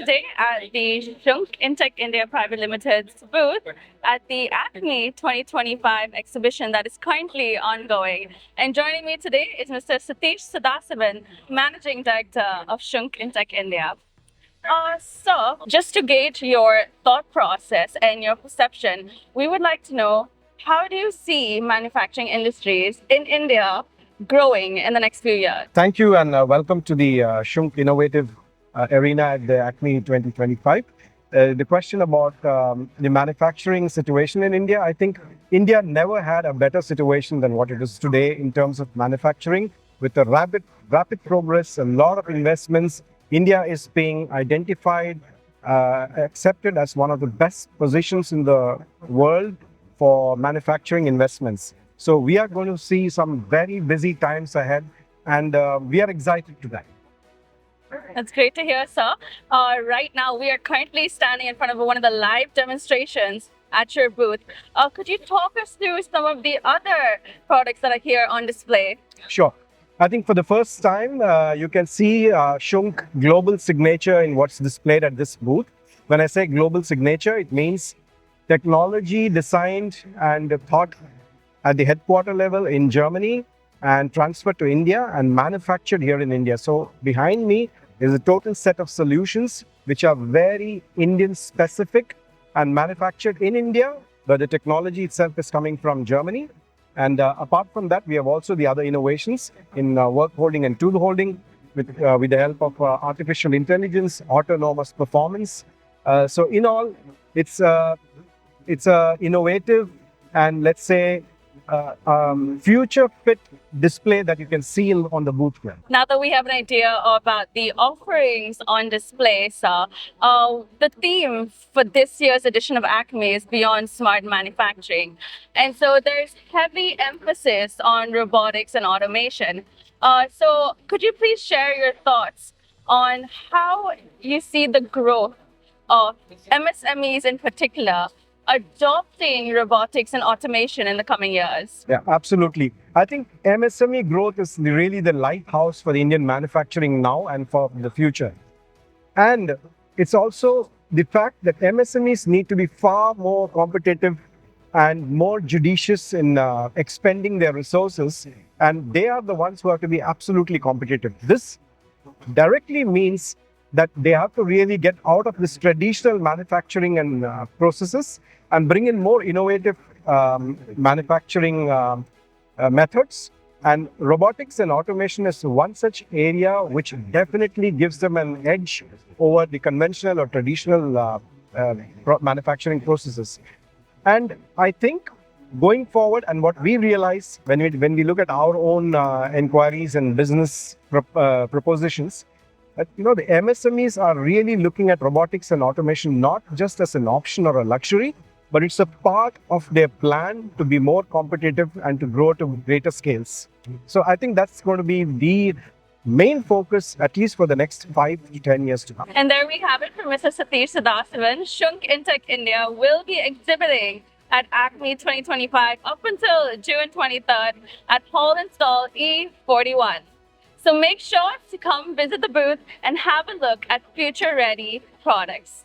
today at the SCHUNK Intec India Private Limited's booth at the ACME 2025 exhibition that is currently ongoing. And joining me today is Mr. Satish Sadasivan, Managing Director of SCHUNK Intec India. So, just to gauge your thought process and your perception, we would like to know, how do you see manufacturing industries in India growing in the next few years? Thank you, and welcome to the SCHUNK Innovative Arena at the ACME 2025. The question about the manufacturing situation in India, I think India never had a better situation than what it is today in terms of manufacturing. With a rapid progress, a lot of investments, India is being identified, accepted as one of the best positions in the world for manufacturing investments. So we are going to see some very busy times ahead, and we are excited to that. That's great to hear, sir. Right now, we are currently standing in front of one of the live demonstrations at your booth. Could you talk us through some of the other products that are here on display? Sure. I think for the first time, you can see SCHUNK global signature in what's displayed at this booth. When I say global signature, it means technology designed and thought at the headquarter level in Germany and transferred to India and manufactured here in India. So behind me is a total set of solutions which are very Indian specific and manufactured in India, but the technology itself is coming from Germany. And apart from that, we have also the other innovations in work holding and tool holding with the help of artificial intelligence, autonomous performance. So in all, it's a innovative and, let's say, future fit display that you can see on the booth here. Now that we have an idea about the offerings on display, sir, the theme for this year's edition of ACME is Beyond Smart Manufacturing. And so there's heavy emphasis on robotics and automation. So could you please share your thoughts on how you see the growth of MSMEs in particular adopting robotics and automation in the coming years? Yeah, absolutely. I think MSME growth is really the lighthouse for the Indian manufacturing now and for the future. And it's also the fact that MSMEs need to be far more competitive and more judicious in expending their resources. And they are the ones who have to be absolutely competitive. This directly means that they have to really get out of this traditional manufacturing and processes and bring in more innovative manufacturing methods. And robotics and automation is one such area which definitely gives them an edge over the conventional or traditional manufacturing processes. And I think going forward, and what we realize when we look at our own inquiries and business propositions, that, the MSMEs are really looking at robotics and automation not just as an option or a luxury, but it's a part of their plan to be more competitive and to grow to greater scales. So I think that's going to be the main focus, at least for the next 5 to 10 years to come. And there we have it from Mr. Satish Sadasivan. SCHUNK Intec India will be exhibiting at ACME 2025 up until June 23rd at Hall and Stall E41. So make sure to come visit the booth and have a look at future-ready products.